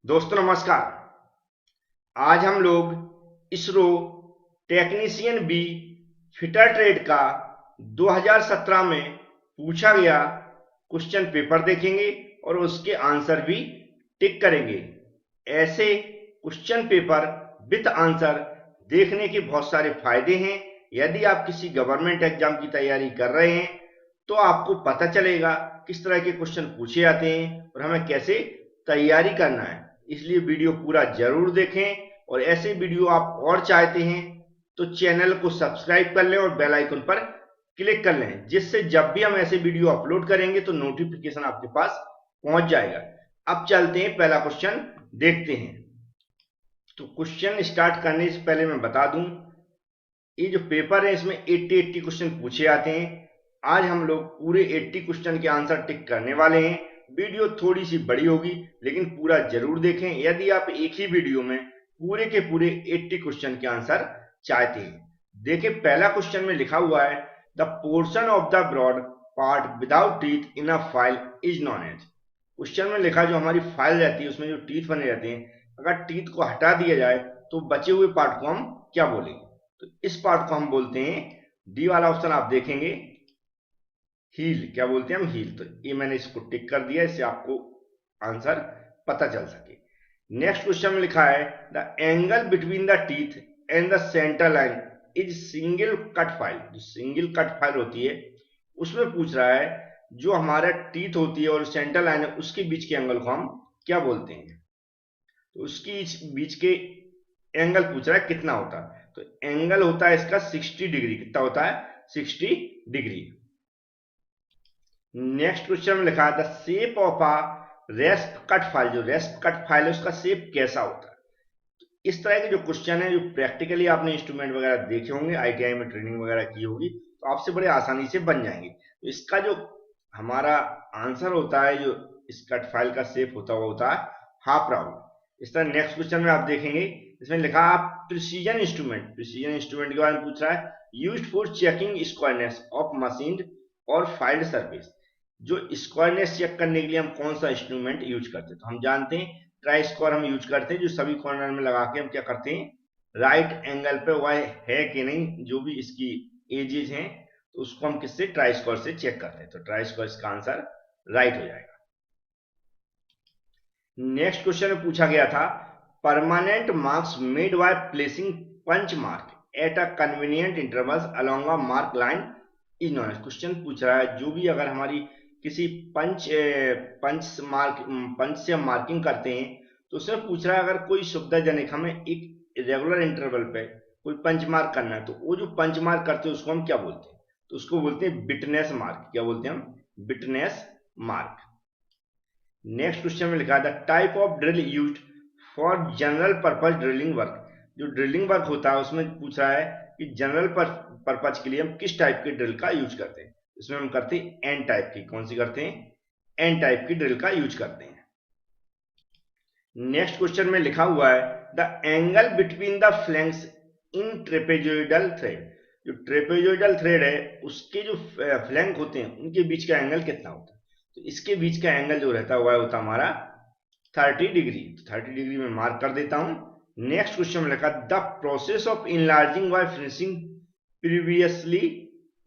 दोस्तों नमस्कार। आज हम लोग ISRO technician B fitter trade का 2017 में पूछा गया क्वेश्चन पेपर देखेंगे और उसके आंसर भी टिक करेंगे। ऐसे क्वेश्चन पेपर विद आंसर देखने के बहुत सारे फायदे हैं। यदि आप किसी गवर्नमेंट एग्जाम की तैयारी कर रहे हैं तो आपको पता चलेगा किस तरह के क्वेश्चन पूछे जाते हैं और हमें कैसे तैयारी करना है। इसलिए वीडियो पूरा जरूर देखें और ऐसे वीडियो आप और चाहते हैं तो चैनल को सब्सक्राइब कर लें और बेल आइकन पर क्लिक कर लें, जिससे जब भी हम ऐसे वीडियो अपलोड करेंगे तो नोटिफिकेशन आपके पास पहुंच जाएगा। अब चलते हैं, पहला क्वेश्चन देखते हैं। तो क्वेश्चन स्टार्ट करने से पहले मैं बता दूं, ये जो पेपर है इसमें 80 क्वेश्चन पूछे जाते हैं। आज हम लोग पूरे 80 क्वेश्चन के आंसर टिक करने वाले हैं। वीडियो थोड़ी सी बड़ी होगी लेकिन पूरा जरूर देखें यदि आप एक ही वीडियो में पूरे के पूरे 80 क्वेश्चन के आंसर चाहते हैं। देखिए, पहला क्वेश्चन में लिखा हुआ है the portion of the broad part without teeth in a file is known as. Question में लिखा जो हमारी फाइल रहती है उसमें जो टीथ बने रहते हैं, अगर टीथ को हटा दिया जाए तो बचे हुए पार्ट को हम क्या बोलेंगे? तो इस पार्ट को हम बोलते हैं, डी वाला ऑप्शन आप देखेंगे, हील। क्या बोलते हैं हम? हील। तो ये मैंने इसको टिक कर दिया, इससे आपको आंसर पता चल सके। नेक्स्ट क्वेश्चन में लिखा है the angle between the teeth and the centre line is single cut file. जो सिंगल कट फाइल होती है उसमें पूछ रहा है जो हमारा टीथ होती है और सेंटर लाइन है उसके बीच के एंगल को हम क्या बोलते हैं? तो उसकी बीच के एंगल पूछ रहा है कितना होता है। तो एंगल होता है इसका 60 डिग्री। कितना होता है? 60 डिग्री। नेक्स्ट क्वेश्चन में लिखा है the shape of a रेस्प cut file. जो रेस्प कट फाइल है उसका शेप कैसा होता है? तो इस तरह के जो क्वेश्चन है जो प्रैक्टिकली आपने इंस्ट्रूमेंट वगैरह देखे होंगे, आईटीआई में ट्रेनिंग वगैरह की होगी, तो आपसे बड़े आसानी से बन जाएंगे। तो इसका जो हमारा आंसर होता है, जो इस कट फाइल का शेप होता हुआ होता है हाफ राउंड। इस तरह नेक्स्ट क्वेश्चन में आप देखेंगे, इसमें लिखा आप प्रिसीजन इंस्ट्रूमेंट। प्रिसीजन इंस्ट्रूमेंट के बारे में पूछ रहा है used for checking squareness of machine और फाइल्ड सरफेस। जो स्क्वायरनेस चेक करने के लिए हम कौन सा इंस्ट्रूमेंट यूज करते हैं? तो हम जानते हैं ट्राई स्क्वायर हम यूज करते हैं, जो सभी कॉर्नर में लगा के हम क्या करते हैं, राइट एंगल पे वह है कि नहीं, जो भी इसकी एजेस हैं तो उसको हम किससे, ट्राई स्क्वायर से चेक करते हैं। तो ट्राई स्क्वायर इसका आंसर राइट हो जाएगा। नेक्स्ट क्वेश्चन में पूछा गया था permanent marks made by placing punch mark at a convenient intervals along a mark line is known as. Question पूछ रहा है जो भी अगर हमारी किसी पंच से हम मार्किंग करते हैं तो उसमें पूछ रहा है अगर कोई सुविधाजनक हमें एक रेगुलर इंटरवल पे कोई पंच मार्क करना है तो वो जो पंच मार्क करते हैं उसको हम क्या बोलते हैं? तो उसको बोलते हैं बिटनेस मार्क। क्या बोलते हैं हम? बिटनेस मार्क। नेक्स्ट क्वेश्चन में लिखा है the type of drill used for general purpose drilling work. जो ड्रिलिंग वर्क होता है उसमें पूछ रहा है कि जनरल पर्पज के लिए हम किस टाइप के ड्रिल का यूज करते हैं? इसमें हम करते हैं एन टाइप की। कौन सी करते हैं? एन टाइप की ड्रिल का यूज करते हैं। नेक्स्ट क्वेश्चन में लिखा हुआ है the angle between the flanks in trapezoidal thread. जो ट्रेपेजोइडल थ्रेड है उसके जो फ्लैंक होते हैं उनके बीच का एंगल कितना होता है? तो इसके बीच का एंगल जो रहता है वह होता है हमारा 30 डिग्री। तो 30 डिग्री में मार्क कर देता हूं। नेक्स्ट क्वेश्चन में लिखा the process of enlarging by finishing previously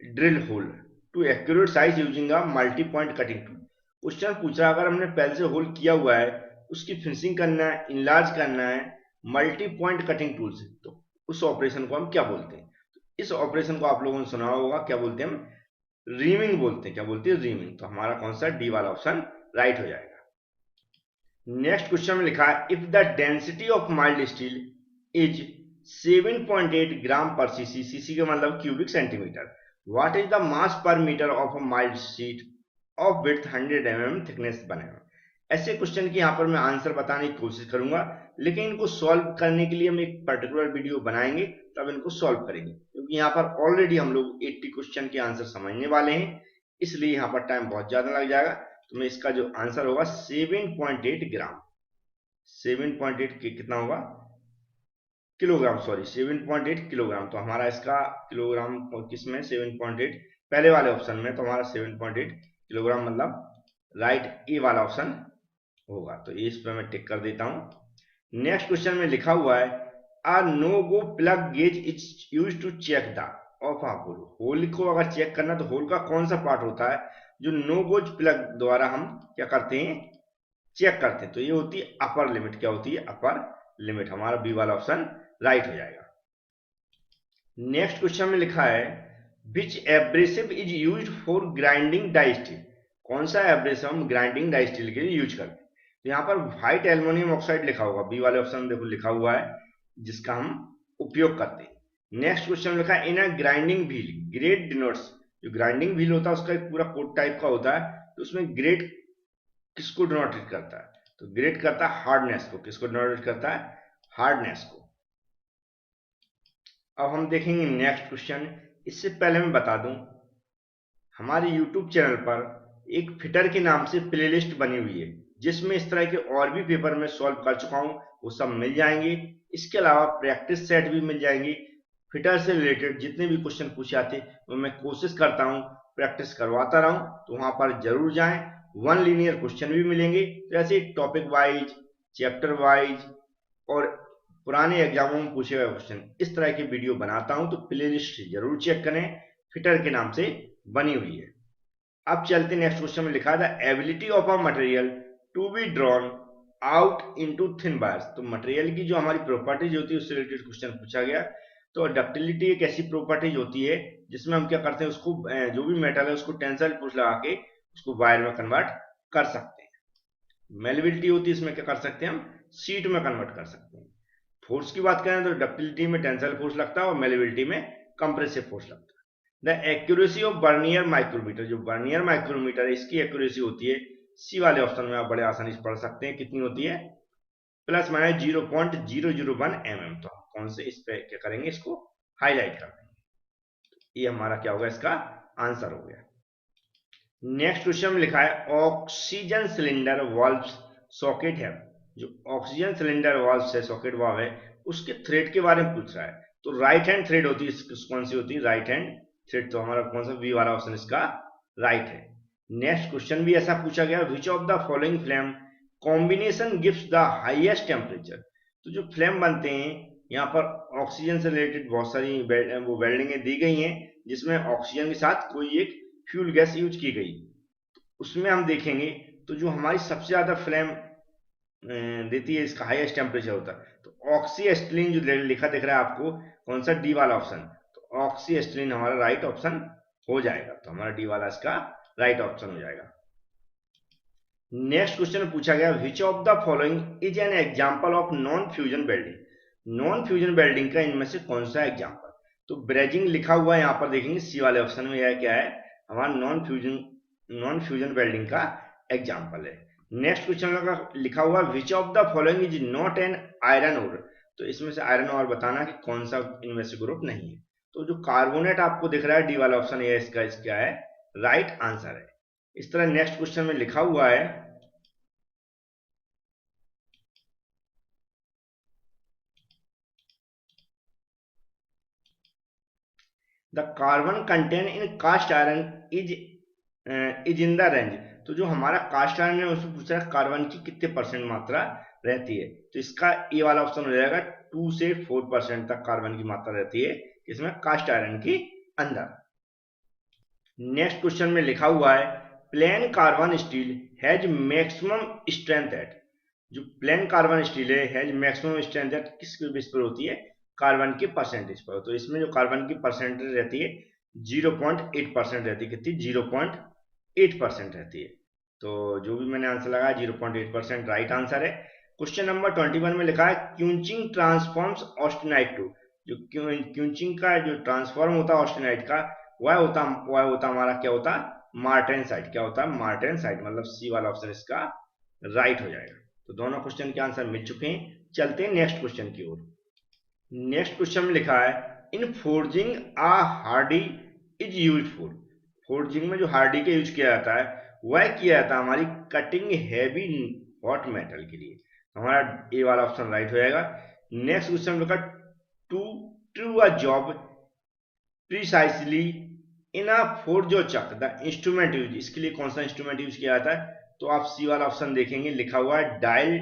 drill hole to accurate size using a multi point cutting tool. Question पूछ रहा है अगर हमने पहले से होल किया हुआ है उसकी फिनिशिंग करना है, इनलार्ज करना है मल्टी पॉइंट कटिंग टूल से, तो उस ऑपरेशन को हम क्या बोलते हैं? तो इस ऑपरेशन को आप लोगों ने सुना होगा, क्या बोलते हैं हम? रीमिंग बोलते हैं। क्या बोलते हैं? रीमिंग। तो हमारा कौन सा, डी वाला ऑप्शन राइट हो जाएगा। नेक्स्ट क्वेश्चन में लिखा है if the density of mild steel is 7.8 gram per CC, CC का मतलब cubic centimetre, what is the mass per metre of a mild sheet of width 100 mm thickness बनेगा। ऐसे question की यहाँ पर मैं आंसर बताने की कोशिश करूंगा, लेकिन इनको सॉल्व करने के लिए हम एक पर्टिकुलर वीडियो बनाएंगे तब इनको सॉल्व करेंगे, क्योंकि यहाँ पर ऑलरेडी हम लोग 80 क्वेश्चन के आंसर समझने वाले हैं, इसलिए यहाँ पर टाइम बहुत ज्यादा लग जाएगा। तो मैं इसका जो आंसर होगा 7.8 ग्राम, 7.8 कितना होगा, किलोग्राम, सॉरी 7.8 किलोग्राम। तो हमारा इसका किलोग्राम किसमें, 7.8 पहले वाले ऑप्शन में, तो हमारा 7.8 किलोग्राम मतलब राइट ए वाला ऑप्शन होगा, तो इस पर मैं टिक कर देता हूं। नेक्स्ट क्वेश्चन में लिखा हुआ है a no go plug gauge is use to check the of a hole. Hole को अगर चेक करना तो होल का कौन सा पार्ट होता है जो नो गोज प्लग द्वारा हम क्या करते हैं, चेक करते हैं। तो ये होती है अपर लिमिट। क्या होती है? Upper limit. हमारा बी वाला ऑप्शन राइट हो जाएगा। नेक्स्ट क्वेश्चन में लिखा है which abrasive is used for grinding die steel. कौन सा एब्रेसिव हम ग्राइंडिंग डाई स्टील के लिए यूज करते हैं? तो यहाँ पर व्हाइट एल्युमिनियम ऑक्साइड लिखा होगा, बी वाले ऑप्शन में देखो लिखा हुआ है, जिसका हम उपयोग करते हैं। नेक्स्ट क्वेश्चन में लिखा है in a grinding wheel grade denotes. जो ग्राइंडिंग व्हील होता है उसका एक पूरा कोड टाइप का होता है, तो उसमें ग्रेड किसको डिनोटेट करता है? तो ग्रेड करता है हार्डनेस को। किसको डिनोटेट करता है? हार्डनेस को। अब हम देखेंगे नेक्स्ट क्वेश्चन। इससे पहले मैं बता दूं, हमारे YouTube चैनल पर एक फिटर के नाम से प्लेलिस्ट बनी हुई है, जिसमें इस तरह के और भी पेपर मैं सॉल्व कर चुका हूं, वो सब मिल जाएंगे। इसके अलावा प्रैक्टिस सेट भी मिल जाएंगे। फिटर से रिलेटेड जितने भी क्वेश्चन पूछे आते वो मैं कोशिश करता हूं प्रैक्टिस करवाता रहूं, तो वहां पर जरूर जाएं। वन लीनियर क्वेश्चन भी मिलेंगे, तो ऐसे टॉपिक वाइज, चैप्टर वाइज और पुराने एग्जामों में पूछे गए क्वेश्चन, इस तरह की वीडियो बनाता हूं, तो प्लेलिस्ट जरूर चेक करें। फिटर के नाम से बनी हुई है। अब चलते नेक्स्ट क्वेश्चन में लिखा था ability of a material to be drawn out into thin wires. तो मटेरियल की जो हमारी प्रॉपर्टीज होती है उससे रिलेटेड क्वेश्चन पूछा गया। तो डक्टिलिटी एक ऐसी प्रॉपर्टीज होती है जिसमें हम क्या करते हैं, उसको जो भी मेटल है उसको टेंसाइल फोर्स लगा के उसको वायर में कन्वर्ट कर सकते हैं। मेलेबिलिटी होती है, इसमें क्या कर सकते हैं, हम सीट में कन्वर्ट कर सकते हैं। फोर्स की बात करें तो डक्टिलिटी में टेंसाइल फोर्स लगता है और मेलेबिलिटी में कंप्रेसिव फोर्स लगता है। The accuracy of vernier micrometer. जो बर्नियर माइक्रोमीटर है इसकी एक्यूरेसी होती है, सी वाले ऑप्शन में आप बड़े आसानी से पढ़ सकते हैं, कितनी होती है, प्लस माइनस 0.001 mm। तो हम कौन से इस पे क्या करेंगे, इसको हाईलाइट कर देंगे। ये हमारा क्या होगा, इसका आंसर हो गया। नेक्स्ट क्वेश्चन में लिखा है ऑक्सीजन सिलेंडर वाल्व सॉकेट है। जो ऑक्सीजन सिलेंडर वाल्व है, सॉकेट वाल्व है, उसके थ्रेड के बारे में पूछ रहा है। तो राइट हैंड थ्रेड होती है, कौन सी होती है, राइट हैंड थ्रेड। तो हमारा कौन सा बी वाला ऑप्शन इसका राइट है। नेक्स्ट क्वेश्चन भी ऐसा पूछा गया विच of the following flame combination gives the highest temperature. तो जो फ्लेम बनते हैं, यहाँ पर ऑक्सीजन से रिलेटेड बहुत सारी वो वेल्डिंगें दी गई हैं, जिसमें ऑक्सीजन के साथ कोई एक फ्यूल गैस यूज की गई। उसमें हम देखेंगे तो जो हमारी सबसे ज्यादा फ्लेम देती है, इसका हाईएस्ट टेम्परेचर होता है। तो ऑक्सी एस्टिलीन जो लिखा दिख रहा है आपको, कौन सा, डी वाला ऑप्शन। तो ऑक्सी एस्टिलीन हमारा राइट ऑप्शन हो जाएगा। तो हमारा डी वाला इसका राइट ऑप्शन हो जाएगा। नेक्स्ट क्वेश्चन पूछा गया विच of the following is an example of non fusion welding. Non fusion welding का इनमें से कौन सा एग्जांपल। तो ब्रेजिंग लिखा हुआ है, यहाँ पर देखेंगे सी वाले ऑप्शन में, यह क्या है, हमारा नॉन फ्यूजन वेल्डिंग का एग्जांपल है। नेक्स्ट क्वेश्चन लिखा हुआ which of the following is not an iron ore. तो इसमें से आयरन ओर बताना कि कौन सा इनमें से ग्रुप नहीं है। तो जो कार्बोनेट आपको दिख रहा है, डी वाला ऑप्शन है इसका है राइट आंसर है। इस तरह नेक्स्ट क्वेश्चन में लिखा हुआ है the carbon content in cast iron is in the range. तो जो हमारा कास्ट आयरन है उसमें पूछा है कार्बन की कितने परसेंट मात्रा रहती है। तो इसका ए वाला ऑप्शन हो जाएगा 2 से 4% तक कार्बन की मात्रा रहती है इसमें कास्ट आयरन के अंदर। नेक्स्ट क्वेश्चन में लिखा हुआ है plane carbon steel has maximum strength eight. जो प्लेन कार्बन स्टील है हैज मैक्सिमम स्ट्रेंथ एट किस बेस पर होती है, कार्बन की परसेंटेज पर। तो इसमें जो कार्बन की परसेंटेज रहती है 0.8% रहती है। कितनी, 0.8% रहती है। तो जो भी मैंने आंसर लगाया 0.8% राइट आंसर है। क्वेश्चन नंबर 21 में लिखा है क्यूचिंग ट्रांसफॉर्म्स ऑस्टेनाइट टू। जो क्यूचिंग का जो ट्रांसफॉर्म होता है ऑस्टेनाइट का, वह होता हमारा क्या होता है, मार्टेनसाइट। क्या होता है, मार्टेनसाइट। मतलब सी वाला ऑप्शन इसका राइट हो जाएगा। तो दोनों क्वेश्चन के आंसर मिल चुके हैं। चलते हैं नेक्स्ट क्वेश्चन की ओर। नेक्स्ट क्वेश्चन में लिखा है in forging a hardie is use for. Forging में जो हार्डी का यूज किया जाता है वह किया जाता है हमारी कटिंग हैवी हॉट मेटल के लिए। हमारा ए वाला ऑप्शन राइट हो जाएगा। नेक्स्ट क्वेश्चन में लिखा to true a job precisely in a four jaw chuck the instrument use. इसके लिए कौन सा इंस्ट्रूमेंट यूज किया जाता है, तो आप सी वाला ऑप्शन देखेंगे, लिखा हुआ है डायल,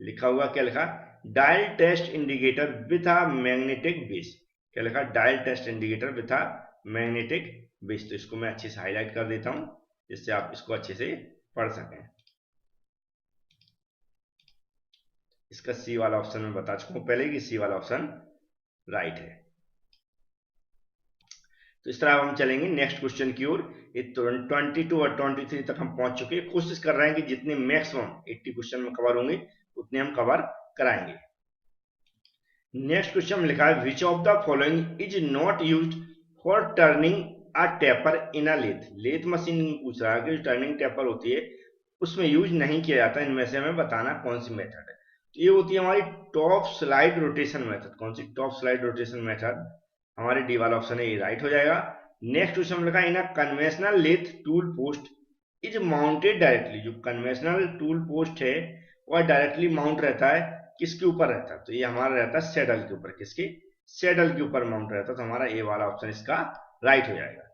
लिखा हुआ क्या लिखा, dial test indicator with a magnetic base. क्या लिखा, dial test indicator with a magnetic base. तो इसको मैं अच्छे से हाईलाइट कर देता हूं जिससे आप इसको अच्छे से पढ़ सकें। इसका सी वाला ऑप्शन मैं बता चुका हूं पहले कि सी वाला ऑप्शन राइट है। तो इस तरह हम चलेंगे नेक्स्ट क्वेश्चन की ओर। 22 और 23 तक हम पहुंच चुके हैं। कोशिश कर रहे हैं कि जितने मैक्सिमम 80 क्वेश्चन में कवर होंगे उतने हम कवर कराएंगे। नेक्स्ट क्वेश्चन में लिखा है which of the following is not used for turning a taper in a lathe. Lathe machine पूछ रहा है कि टर्निंग टेपर होती है उसमें यूज नहीं किया जाता, इनमें से हमें बताना कौन सी मेथड है। तो ये होती है हमारी टॉप स्लाइड रोटेशन मेथड। कौन सी, टॉप स्लाइड रोटेशन मेथड। हमारे डी वाला ऑप्शन है ये राइट हो जाएगा। नेक्स्ट क्वेश्चन में लिखा है in a conventional lathe tool post is mounted directly. जो कन्वेंशनल टूल पोस्ट है वह डायरेक्टली माउंट रहता है, किसके ऊपर रहता है, तो ये हमारा रहता है सेडल के ऊपर। किसके, सेडल के ऊपर माउंट रहता है। तो हमारा ए वाला ऑप्शन इसका राइट हो जाएगा।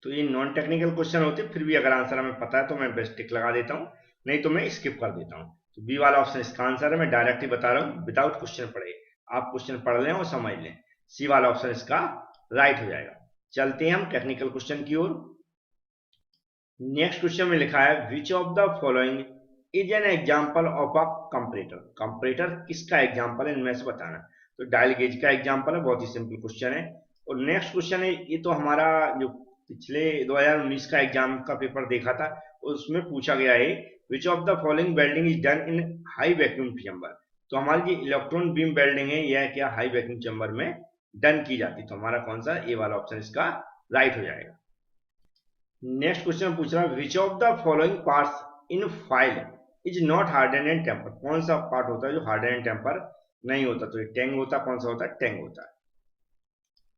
तो ये नॉन टेक्निकल क्वेश्चन होते हैं, फिर भी अगर आंसर हमें पता है तो मैं बेस्ट टिक लगा देता हूं, नहीं तो मैं स्किप कर देता हूं। तो बी वाला ऑप्शन इसका आंसर है। मैं डायरेक्ट ही बता रहा हूं विदाउट क्वेश्चन पढ़े, आप क्वेश्चन पढ़ लें और समझ लें। सी वाला ऑप्शन इसका राइट हो जाएगा। चलते हैं हम टेक्निकल क्वेश्चन की ओर। नेक्स्ट क्वेश्चन में लिखा है which of the following is an example of a comparator. Comparator किसका एग्जाम्पल है, इनमें से बताना। तो डायल गेज का एग्जाम्पल है, बहुत ही सिंपल क्वेश्चन है। और नेक्स्ट क्वेश्चन है, ये तो हमारा जो पिछले 2019 का एग्जाम का पेपर देखा था उसमें पूछा गया है which of the following welding is done in high vacuum chamber. तो हमारी जो इलेक्ट्रॉन बीम वेल्डिंग है यह क्या हाई वैक्यूम चेंबर में डन की जाती है। तो हमारा कौन सा, ए वाला ऑप्शन इसका राइट हो जाएगा। नेक्स्ट क्वेश्चन पूछ रहा है which of the following parts in file is not harden and temper. कौन सा पार्ट होता है जो हार्डन एंड टेम्पर नहीं होता। तो ये टैंग होता, कौन सा होता है, टैंग होता है।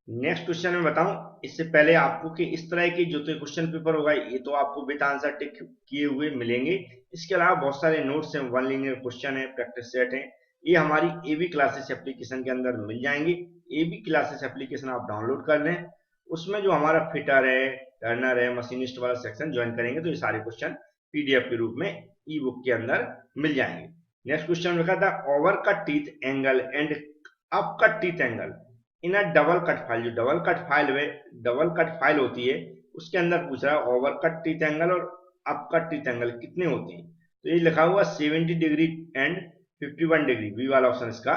नेक्स्ट क्वेश्चन में बताऊं इससे पहले आपको कि इस तरह की जो तो क्वेश्चन पेपर होगा ये तो आपको विद आंसर टिक किए हुए मिलेंगे। इसके अलावा बहुत सारे नोट्स हैं, वन लीनियर क्वेश्चन है, प्रैक्टिस सेट है, ये हमारी एबी क्लासेस एप्लीकेशन के अंदर मिल जाएंगे। एबी क्लासेस एप्लीकेशन आप डाउनलोड कर लें, उसमें जो हमारा फिटर है, टर्नर है, मशीनिस्ट वाला सेक्शन ज्वाइन करेंगे तो ये सारे क्वेश्चन पीडीएफ के रूप में ई बुक के अंदर मिल जाएंगे। नेक्स्ट क्वेश्चन लिखा था over cut teeth angle and up cut teeth angle in a double cut file. जो डबल कट फाइल होती है उसके अंदर पूछ रहा है ओवर कट टीथ एंगल और अप कट टीथ एंगल कितने होते हैं। तो ये लिखा हुआ 70 डिग्री एंड 51 डिग्री। बी वाला ऑप्शन इसका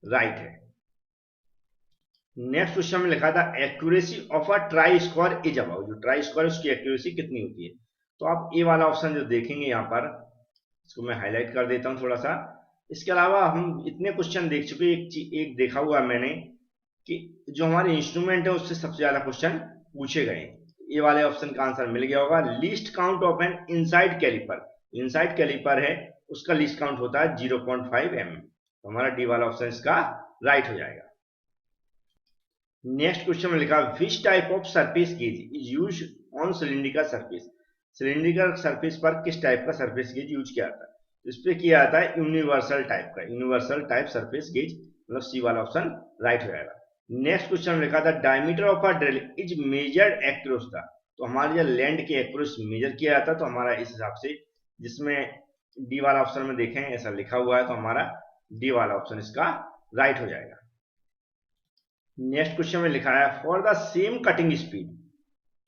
राइट है। नेक्स्ट क्वेश्चन में लिखा था accuracy of a try square is about. जो ट्राई स्क्वायर उसकी एक्यूरेसी कितनी होती है। तो आप ए वाला ऑप्शन जो देखेंगे यहाँ पर, इसको मैं हाईलाइट कर देता हूँ थोड़ा सा। इसके अलावा हम इतने क्वेश्चन देख चुके, एक देखा हुआ मैंने कि जो हमारे इंस्ट्रूमेंट है उससे सबसे ज्यादा क्वेश्चन पूछे गए। ये वाले ऑप्शन का आंसर मिल गया होगा। Least count of an inside caliper. Inside caliper है उसका लीस्ट काउंट होता है 0.5 mm। तो हमारा डी वाला ऑप्शन इसका राइट हो जाएगा। नेक्स्ट क्वेश्चन में लिखा which type of surface gauge is use on cylindrical surface. Cylindrical surface पर किस टाइप का सरफेस गेज यूज किया जाता है। तो इस पे किया जाता है यूनिवर्सल टाइप का, यूनिवर्सल टाइप सरफेस गेज, मतलब सी वाला ऑप्शन राइट हो जाएगा। नेक्स्ट क्वेश्चन में लिखा था diameter of a drill is measured across the. तो हमारे जो लैंड के एक्रोस मेजर किया जाता है। तो हमारा इस हिसाब से जिसमें डी वाला ऑप्शन में देखें ऐसा लिखा हुआ है तो हमारा डी वाला ऑप्शन इसका राइट हो जाएगा। नेक्स्ट क्वेश्चन में लिखा है for the same cutting speed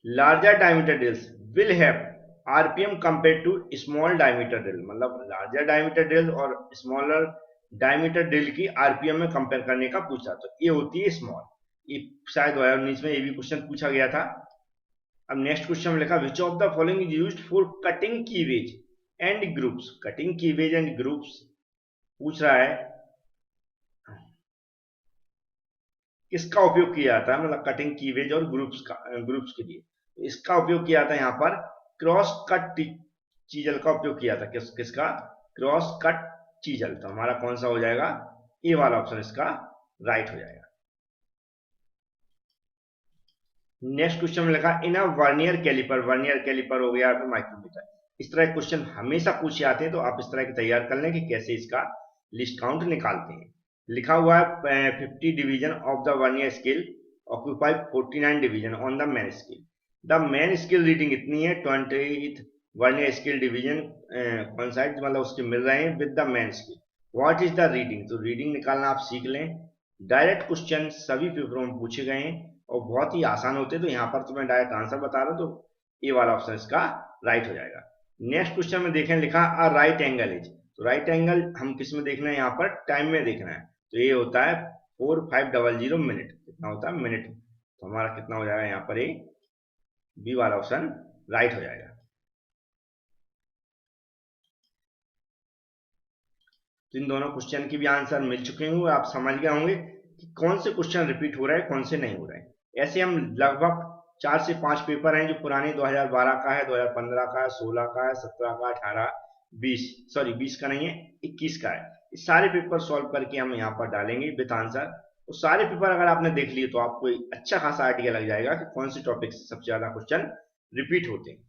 larger diameter drills will have RPM compare to small diameter drill. मतलब लार्जर डायमीटर ड्रिल और स्मॉलर डायमीटर ड्रिल की आरपीएम में कंपेयर करने का पूछा। तो ये होती है स्मॉल। ये शायद 2019 में ये भी क्वेश्चन पूछा गया था। अब नेक्स्ट क्वेश्चन में लिखा which of the following is used for cutting keyways and grooves. Cutting keyways and grooves पूछ रहा है किसका उपयोग किया जाता है, मतलब कटिंग कीवेज और ग्रुप्स के लिए। इसका उपयोग किया जाता है यहाँ पर क्रॉस कट चीजल का उपयोग किया था। किसका, क्रॉस कट चीजल। तो हमारा कौन सा हो जाएगा, ए वाला ऑप्शन इसका राइट हो जाएगा। नेक्स्ट क्वेश्चन में लिखा in a vernier caliper. Vernier caliper हो गया फिर माइक्रोमीटर। इस तरह क्वेश्चन हमेशा पूछे आते हैं तो आप इस तरह के तैयार कर लें कि कैसे इसका लिस्ट काउंट निकालते हैं। लिखा हुआ है 50 division of the vernier scale occupy 49 division on the main scale. The main scale reading इतनी है 20 वर्नियर स्केल डिवीजन कॉन्साइड मतलब उसके मिल रहे हैं with the main scale. What is the reading, तो रीडिंग निकालना आप सीख लें। डायरेक्ट क्वेश्चन सभी पेपरों में पूछे गए हैं और बहुत ही आसान होते हैं, तो यहाँ पर तो मैं डायरेक्ट आंसर बता रहा हूँ, तो ए वाला ऑप्शन इसका राइट हो जाएगा। नेक्स्ट क्वेश्चन में देखें, लिखा अ राइट एंगल इज, तो राइट एंगल हम किस में देखना है, यहाँ पर टाइम में देखना है, तो ये होता है 4500 मिनट। कितना होता है, मिनट। तो हमारा कितना हो जाएगा यहाँ पर, ये बी वाला ऑप्शन राइट हो जाएगा। तो इन दोनों क्वेश्चन की भी आंसर मिल चुके होंगे, आप समझ गए होंगे कि कौन से क्वेश्चन रिपीट हो रहे हैं, कौन से नहीं हो रहे हैं। ऐसे हम लगभग 4 से 5 पेपर हैं जो पुराने 2012 का है, 2015 का है, 16 का है, 17 का, 18, 20, सॉरी 20 का नहीं है, 21 का है। इस सारे पेपर सॉल्व करके हम यहाँ पर डालेंगे विद आंसर। तो सारे पेपर अगर आपने देख लिए तो आपको अच्छा खासा आइडिया लग जाएगा कि कौन से टॉपिक से सबसे ज्यादा क्वेश्चन रिपीट होते हैं।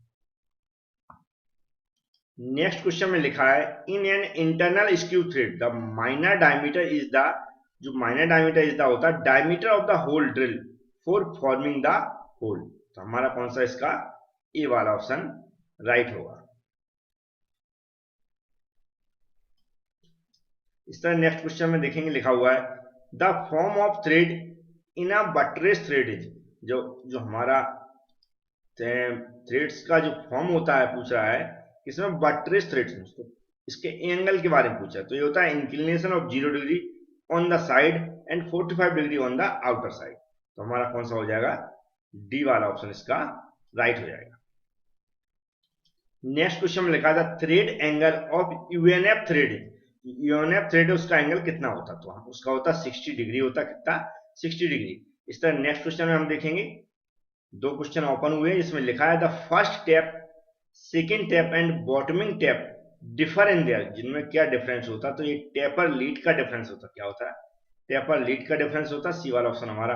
नेक्स्ट क्वेश्चन में लिखा है in an internal screw thread the minor diameter is the, जो माइनर डायमीटर इज द होता है diameter of the hole drill for forming the hole. तो हमारा कौन सा इसका ए वाला ऑप्शन राइट होगा। इस तरह नेक्स्ट क्वेश्चन में देखेंगे, लिखा हुआ है the form of thread in a buttress thread is, जो जो हमारा थ्रेड्स का जो फॉर्म होता है पूछ रहा है इसमें बटरेस थ्रेड्स, तो इसके एंगल के बारे में पूछा है। तो ये होता है inclination of 0 degree on the side and 45 degree on the outer side. तो हमारा कौन सा हो जाएगा, डी वाला ऑप्शन इसका राइट हो जाएगा। नेक्स्ट क्वेश्चन में लिखा था thread angle of UNF thread, UNF thread उसका एंगल कितना होता, तो उसका होता 60 डिग्री होता, कितना 60 डिग्री। इस तरह नेक्स्ट क्वेश्चन में हम देखेंगे, दो क्वेश्चन ओपन हुए हैं जिसमें लिखा है the first tap, second tap and bottoming tap differ in their, जिनमें क्या डिफरेंस होता, तो ये टेपर लीड का डिफरेंस होता, क्या होता है, टेपर लीड का डिफरेंस होता। सी वाला ऑप्शन हमारा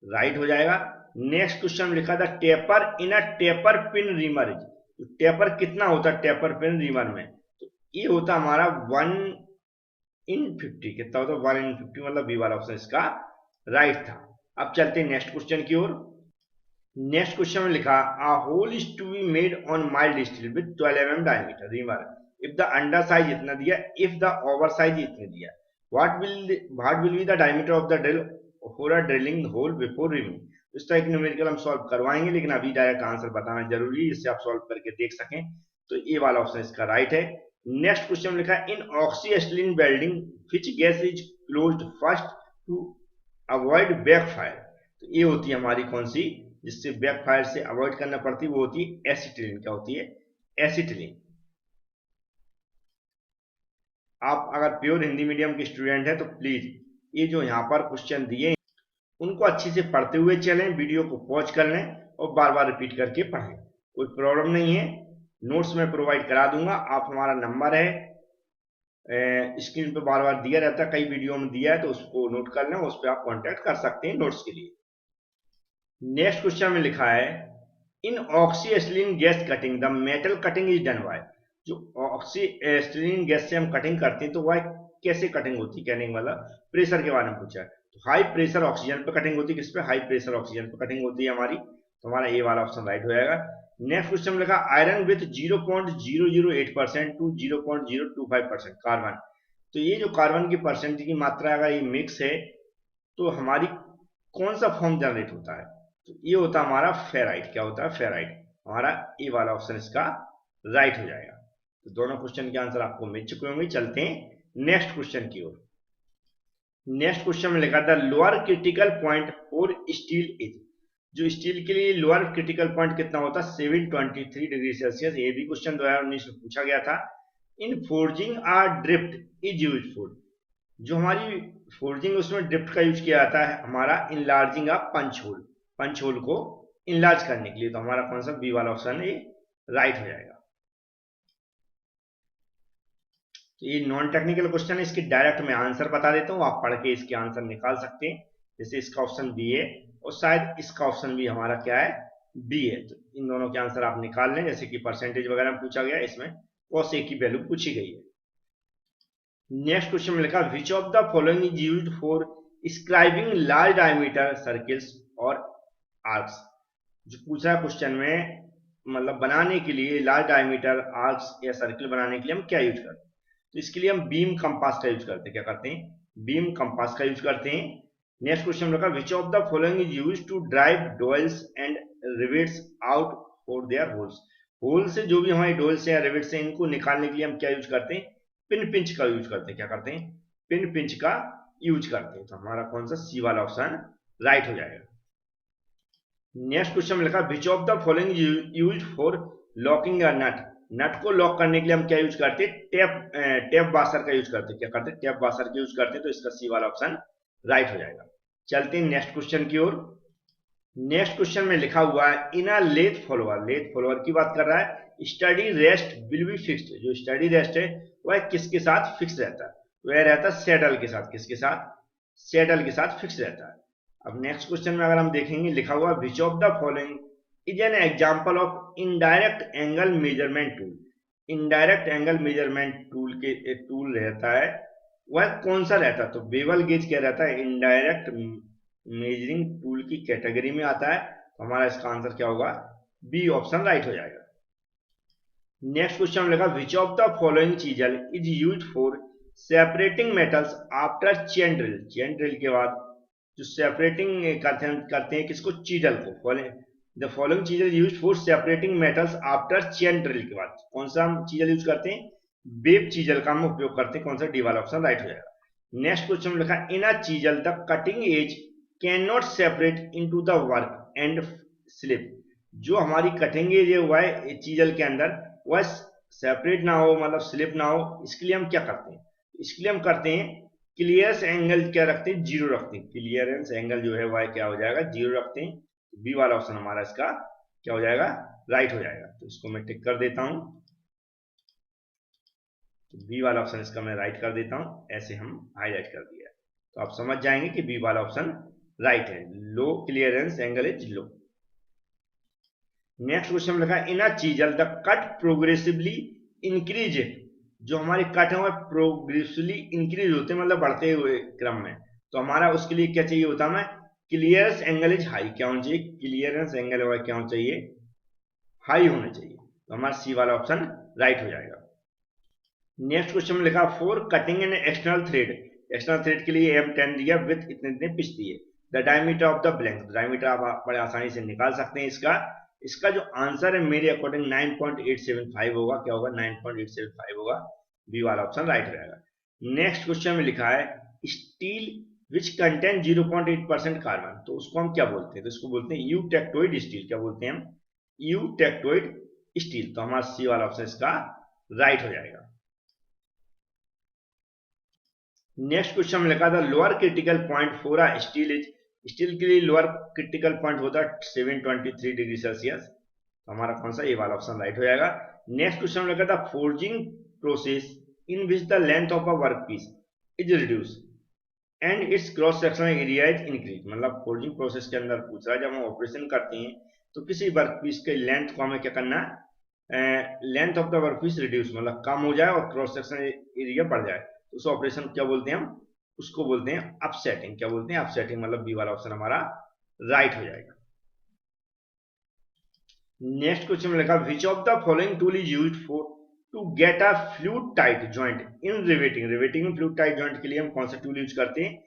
राइट हो जाएगा। नेक्स्ट क्वेश्चन में लिखा था taper in a taper pin reamer, तो टेपर कितना होता है टेपर पिन रीमर में, तो ये होता हमारा 1/50, कितना होता है 1/50, मतलब बी वाला ऑप्शन इसका राइट था। अब चलते हैं नेक्स्ट क्वेश्चन की ओर। नेक्स्ट क्वेश्चन में लिखा a hole is to be made on mild steel with 12 mm diameter reamer if the under size इतना दिया, if the over size इतने दिया, what will be the diameter of the drill for a drilling hole before removing। इस तरह एक numerical हम solve करवाएंगे, लेकिन अभी डायरेक्ट आंसर बताना जरूरी है जिससे आप सॉल्व करके देख सकें। तो ये वाला ऑप्शन इसका राइट है। नेक्स्ट क्वेश्चन में लिखा है in oxyacetylene welding which gas is closed first to avoid backfire, तो ये होती है हमारी कौन सी, जिससे बैकफायर से अवॉइड करना पड़ती है, वो होती है एसिटिलीन। क्या होती है, एसिटिलीन। आप अगर प्योर हिंदी मीडियम के स्टूडेंट हैं तो प्लीज ये जो यहाँ पर क्वेश्चन दिए उनको अच्छे से पढ़ते हुए चलें, वीडियो को पॉज कर लें और बार बार रिपीट करके पढ़ें, कोई प्रॉब्लम नहीं है। नोट्स में प्रोवाइड करा दूंगा, आप हमारा नंबर है स्क्रीन पे बार बार दिया रहता है, कई वीडियो में दिया है, तो उसको नोट कर लें, उस पर आप कॉन्टेक्ट कर सकते हैं नोट्स के लिए। नेक्स्ट क्वेश्चन में लिखा है in oxyacetylene gas cutting the metal cutting is done by, जो ऑक्सीएसिलिन गैस से हम कटिंग करते हैं तो वह कैसे कटिंग होती है, कहने वाला प्रेशर के बारे में पूछा है। तो हाई प्रेशर ऑक्सीजन पे कटिंग होती है, किस पे, हाई प्रेशर ऑक्सीजन पे कटिंग होती है हमारी, तो हमारा ए वाला ऑप्शन राइट हो जाएगा। नेक्स्ट क्वेश्चन में लिखा आयरन विथ 0.008% टू 0.025% कार्बन, तो ये जो कार्बन की परसेंटेज की मात्रा अगर ये मिक्स है तो हमारी कौन सा फॉर्म जनरेट होता है, तो ये होता है हमारा फेराइट। क्या होता है, फेराइट। हमारा ए वाला ऑप्शन इसका राइट हो जाएगा। तो दोनों क्वेश्चन के आंसर आपको मिल चुके होंगे। चलते हैं नेक्स्ट क्वेश्चन की ओर। नेक्स्ट क्वेश्चन में लिखा था lower critical point for steel is, जो स्टील के लिए लोअर क्रिटिकल पॉइंट कितना होता है 723 डिग्री सेल्सियस। ये भी क्वेश्चन 2019 में पूछा गया था। In forging a drift is use for, जो हमारी फोर्जिंग उसमें ड्रिफ्ट का यूज किया जाता है हमारा इनलार्जिंग अ पंच होल, पंच होल को इनलार्ज करने के लिए। तो हमारा कौन सा बी वाला ऑप्शन है, राइट हो जाएगा। तो ये नॉन टेक्निकल क्वेश्चन है, इसके डायरेक्ट मैं आंसर बता देता हूँ, आप पढ़ के इसके आंसर निकाल सकते हैं। जैसे इसका ऑप्शन बी है और शायद इसका ऑप्शन भी हमारा क्या है, बी है। तो इन दोनों के आंसर आप निकाल लें। जैसे कि परसेंटेज वगैरह में पूछा गया, इसमें cos A की वैल्यू पूछी गई है। नेक्स्ट क्वेश्चन में लिखा which of the following is used for scribing large diameter circles और आर्क्स, जो पूछा है क्वेश्चन में मतलब बनाने के लिए लार्ज डायमीटर आर्क्स या सर्किल बनाने के लिए हम क्या यूज करते हैं? तो इसके लिए हम बीम कंपास का यूज करते हैं। क्या करते हैं? बीम कंपास का यूज करते हैं। नेक्स्ट क्वेश्चन रखा, which of the following is use to drive dowels and rivets out for their holes. Hole से जो भी हमारे डॉयल्स या रिवेट्स हैं इनको निकालने के लिए हम क्या यूज करते हैं? पिन पिंच का यूज करते हैं। क्या करते हैं? पिन पिंच का यूज करते हैं। तो हमारा कौन सा सी वाला ऑप्शन राइट हो जाएगा। नेक्स्ट क्वेश्चन में लिखा, which of the following use for locking a nut. Nut को लॉक करने के लिए हम क्या यूज करते हैं? टेप वाशर का यूज करते हैं। क्या करते हैं? टेप वाशर का यूज करते हैं। तो इसका सी वाला ऑप्शन राइट हो जाएगा। चलते हैं नेक्स्ट क्वेश्चन की ओर। नेक्स्ट क्वेश्चन में लिखा हुआ है, इन अ लेथ फॉलोअर की बात कर रहा है। Study rest will be fixed. जो स्टडी रेस्ट है वह किसके साथ फिक्स रहता है? वह रहता है सैडल के साथ। किसके साथ? सैडल के साथ फिक्स रहता है। अब नेक्स्ट क्वेश्चन में अगर हम देखेंगे, लिखा हुआ which of the following is an example of indirect angle measurement tool. Indirect angle measurement tool के एक टूल रहता है, वह कौन सा रहता है? तो बेवल गेज क्या रहता है? इनडायरेक्ट मेजरिंग टूल की कैटेगरी में आता है। तो हमारा इसका आंसर क्या होगा? बी ऑप्शन राइट हो जाएगा। नेक्स्ट क्वेश्चन लगा, विच of the following chisel is use for separating metals after chain drill. Chain drill के बाद जो सेपरेटिंग करते हैं किसको? चीजल को। The following chisel use for separating metals after chain drill के बाद कौन सा हम चीजल यूज करते हैं? बेब चीजल का हम उपयोग करते हैं। कौन सा? डी वाला ऑप्शन राइट हो जाएगा। नेक्स्ट क्वेश्चन में लिखा, in a chisel the cutting edge can not separate into the work and slip. जो हमारी कटिंग एज है वह चीजल के अंदर वह सेपरेट ना हो, मतलब स्लिप ना हो, इसके लिए हम क्या करते हैं? इसके लिए हम करते हैं क्लियरेंस एंगल क्या रखते हैं? जीरो रखते हैं। क्लियरेंस एंगल जो है वह क्या हो जाएगा? जीरो रखते हैं। बी वाला ऑप्शन हमारा इसका क्या हो जाएगा? राइट हो जाएगा। तो इसको मैं टिक कर देता हूं। तो बी वाला ऑप्शन इसका मैं राइट कर देता हूं। ऐसे हम हाईलाइट कर दिया, तो आप समझ जाएंगे कि बी वाला ऑप्शन राइट है। Low clearance angle is low. Next question में लिखा, in a chisel the cut progressively increase. जो हमारे कट है वह प्रोग्रेसिवली इंक्रीज होते हैं, मतलब बढ़ते हुए क्रम में। तो हमारा उसके लिए क्या चाहिए होता है? Clearance angle is high. क्या होना चाहिए? क्लियरेंस एंगल वह क्या होना चाहिए? हाई होना चाहिए। तो हमारा सी वाला ऑप्शन राइट हो जाएगा। नेक्स्ट क्वेश्चन में लिखा, for cutting an external thread. External thread के लिए M10 दिया, विथ इतने इतने पिच दिए। The diameter of the blank. Diameter आप बड़े आसानी से निकाल सकते हैं। इसका जो आंसर है मेरे अकॉर्डिंग 9.875 होगा। क्या होगा? 9.875 होगा। बी वाला ऑप्शन राइट रहेगा। नेक्स्ट क्वेश्चन में लिखा है, स्टील विच कंटेन 0.8% कार्बन। तो उसको हम क्या बोलते हैं? तो इसको बोलते हैं यूटेक्टोइड स्टील। क्या बोलते हैं हम? Eutectoid steel. तो हमारा सी वाला ऑप्शन इसका राइट हो जाएगा। नेक्स्ट क्वेश्चन में लिखा था, lower critical point for a steel is. Steel के लिए लोअर क्रिटिकल पॉइंट होता है 723 डिग्री सेल्सियस। तो हमारा कौन सा? ये वाला ऑप्शन राइट हो जाएगा। नेक्स्ट क्वेश्चन में लिखा था, forging process in which the length of a work piece is reduce and its cross sectional area is increase. मतलब फोर्जिंग प्रोसेस के अंदर पूछ रहा है, जब हम ऑपरेशन करते हैं तो किसी वर्क पीस के लेंथ को हमें क्या करना है? Length of the work piece reduce, मतलब कम हो जाए और क्रॉस सेक्शनल एरिया बढ़ जाए। उस ऑपरेशन क्या बोलते हैं हम? उसको बोलते हैं अपसेटिंग। क्या बोलते हैं? अपसेटिंग। मतलब बी वाला ऑप्शन हमारा राइट हो जाएगा। नेक्स्ट क्वेश्चन में लिखा, which of the following tool is used for to get a fluid tight joint in riveting. Riveting में फ्लूट टाइट जॉइंट के लिए हम कौन सा टूल यूज करते हैं?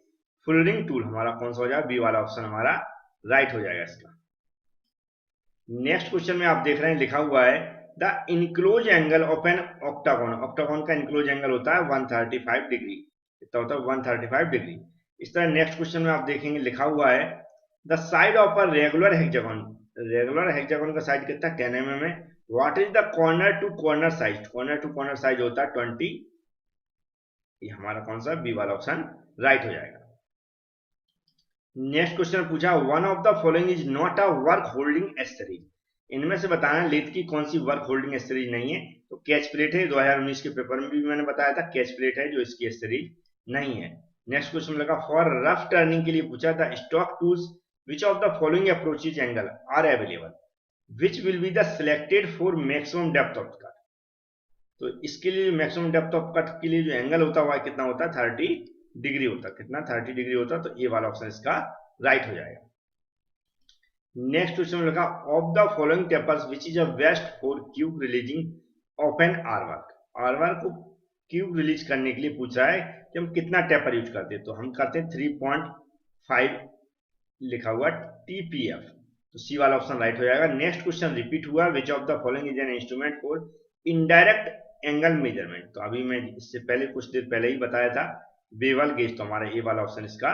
Fullering tool. हमारा कौन सा हो जाएगा? बी वाला ऑप्शन हमारा राइट हो जाएगा इसका। नेक्स्ट क्वेश्चन में आप देख रहे हैं, लिखा हुआ है, the enclose angle of an octagon. Octagon का इनक्लोज एंगल होता है 135 डिग्री। कितना होता है? 135 डिग्री। इस तरह नेक्स्ट क्वेश्चन में आप देखेंगे, लिखा हुआ है, the side of a regular hexagon. Regular hexagon का साइड कितना? 10 mm है। What is the corner to corner size? Corner to corner size होता है 20। ये हमारा कौन सा? बी वाला ऑप्शन राइट हो जाएगा। नेक्स्ट क्वेश्चन पूछा, one of the following is not a work holding estuaries. इनमें से बताना लेथ की कौन सी वर्क होल्डिंग एस्टरीज नहीं है? तो कैच प्लेट है। 2019 के पेपर में भी मैंने बताया था, कैच प्लेट है जो इसकी एस्टरीज नहीं है। नेक्स्ट क्वेश्चन लगा, फॉर रफ टर्निंग के लिए पूछा था, stock tools which of the following approaches angle are available, which will be the selected for maximum depth of cut. तो इसके लिए मैक्सिमम डेप्थ ऑफ कट के लिए जो एंगल होता है कितना होता है? 30 डिग्री होता है। कितना? 30 डिग्री होता है। तो ये वाला ऑप्शन इसका राइट हो जाएगा। नेक्स्ट क्वेश्चन में लिखा of the following tapers which is a best for quick releasing of an आर्वर्क। आर्वर्क को क्यूब रिलीज करने के लिए पूछ रहा है कि हम कितना टेपर यूज करते हैं, तो हम करते हैं 3.5 लिखा हुआ TPF, तो सी वाला ऑप्शन राइट हो जाएगा। नेक्स्ट क्वेश्चन रिपीट हुआ which of the following is an instrument for indirect angle measurement, तो अभी मैं इससे पहले कुछ देर पहले ही बताया था बेवल गेज, तो हमारा ए वाला ऑप्शन इसका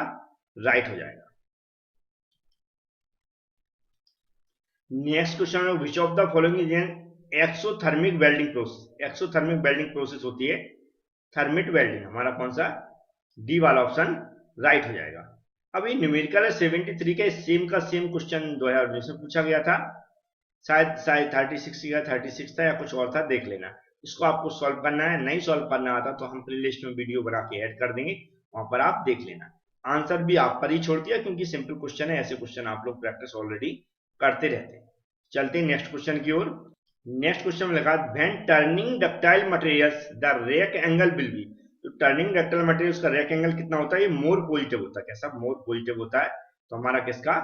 राइट हो जाएगा। Next question which of the following is an exothermic welding process. Exothermic welding process होती है थर्मिट वेल्डिंग, हमारा कौन सा डी वाला ऑप्शन राइट हो जाएगा। अभी न्यूमेरिकल है 73 का सेम क्वेश्चन 2019 में पूछा गया था, शायद 36 था या कुछ और था, देख लेना। इसको आपको सॉल्व करना है, नहीं सॉल्व करना आता तो हम प्लेलिस्ट में वीडियो बना के ऐड कर देंगे, वहां पर आप देख लेना। आंसर भी आप पर ही छोड़ दिया क्योंकि सिंपल क्वेश्चन है, ऐसे क्वेश्चन आप लोग प्रैक्टिस ऑलरेडी करते रहते हैं। चलते हैं नेक्स्ट क्वेश्चन की ओर। नेक्स्ट क्वेश्चन में लिखा when turning ductile materials the rack angle will be, तो टर्निंग डक्टाइल मटेरियल्स का रैक एंगल कितना होता है, ये मोर पॉजिटिव होता है। कैसा मोर पॉजिटिव होता है, तो हमारा किसका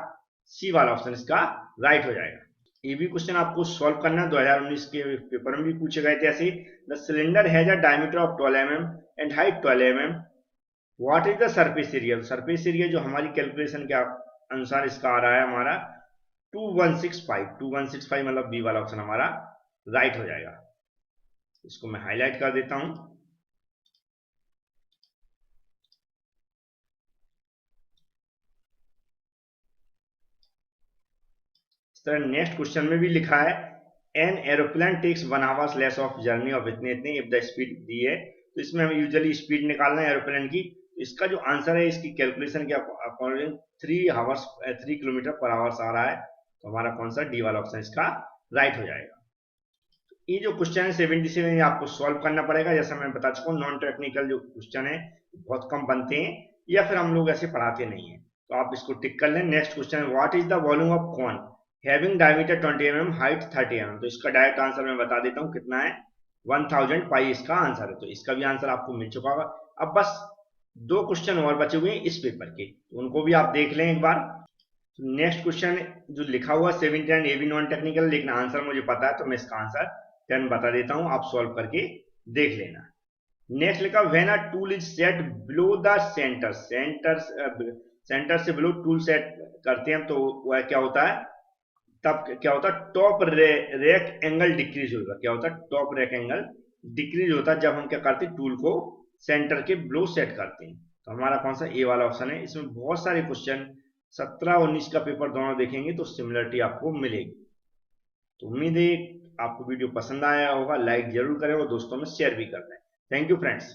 सी वाला ऑप्शन इसका राइट हो जाएगा। ये भी क्वेश्चन आपको सॉल्व करना, 2019 के पेपर में भी पूछे गए थे ऐसे। The cylinder has a diameter of 12 mm and height 12 mm, what is the surface area. Surface area जो हमारी कैलकुलेशन के अनुसार इसका आ रहा है हमारा 2165 मतलब बी वाला ऑप्शन हमारा राइट हो जाएगा। इसको मैं हाईलाइट कर देता हूं। इस तरह नेक्स्ट क्वेश्चन में भी लिखा है an aeroplane takes 1 hours less of journey of इतने इतने इफ द स्पीड दी है, तो इसमें हमें यूजुअली स्पीड निकालना है एरोप्लेन की। इसका जो आंसर है इसकी कैलकुलेशन के अकॉर्डिंग 3 किलोमीटर पर आवर्स आ रहा है, तो हमारा कौन सा डी वाला ऑप्शन इसका राइट हो जाएगा। ये जो क्वेश्चन है 77 आपको सॉल्व करना पड़ेगा, जैसा मैं बता चुका हूँ नॉन टेक्निकल जो क्वेश्चन है बहुत कम बनते हैं या फिर हम लोग ऐसे पढ़ाते नहीं है, तो आप इसको टिक कर लें। Next question what is the volume of cone having diameter 20 mm height 30 mm, तो इसका डायरेक्ट आंसर मैं बता देता हूँ कितना है 1000 पाई इसका आंसर है, तो इसका भी आंसर आपको मिल चुका होगा। अब बस 2 क्वेश्चन और बचे हुए हैं इस पेपर के, तो उनको भी आप देख लें एक बार। नेक्स्ट क्वेश्चन जो लिखा हुआ 79 ये भी नॉन टेक्निकल, लेकिन आंसर मुझे पता है तो मैं इसका आंसर 10 बता देता हूं, आप सॉल्व करके देख लेना। नेक्स्ट लिखा when a tool is set below the centre से बिलो टूल सेट करते हैं तो वह क्या होता है, तब क्या होता है टॉप रैक एंगल डिक्रीज होगा। क्या होता है टॉप रैक एंगल डिक्रीज होता है जब हम क्या करते हैं टूल को सेंटर के बिलो सेट करते हैं, तो हमारा कौन सा ए वाला ऑप्शन है। इसमें बहुत सारे क्वेश्चन 17-19 का पेपर दोनों देखेंगे तो सिमिलरिटी आपको मिलेगी। तो उम्मीद है आपको वीडियो पसंद आया होगा, लाइक जरूर करें और दोस्तों में शेयर भी कर दें। Thank you friends.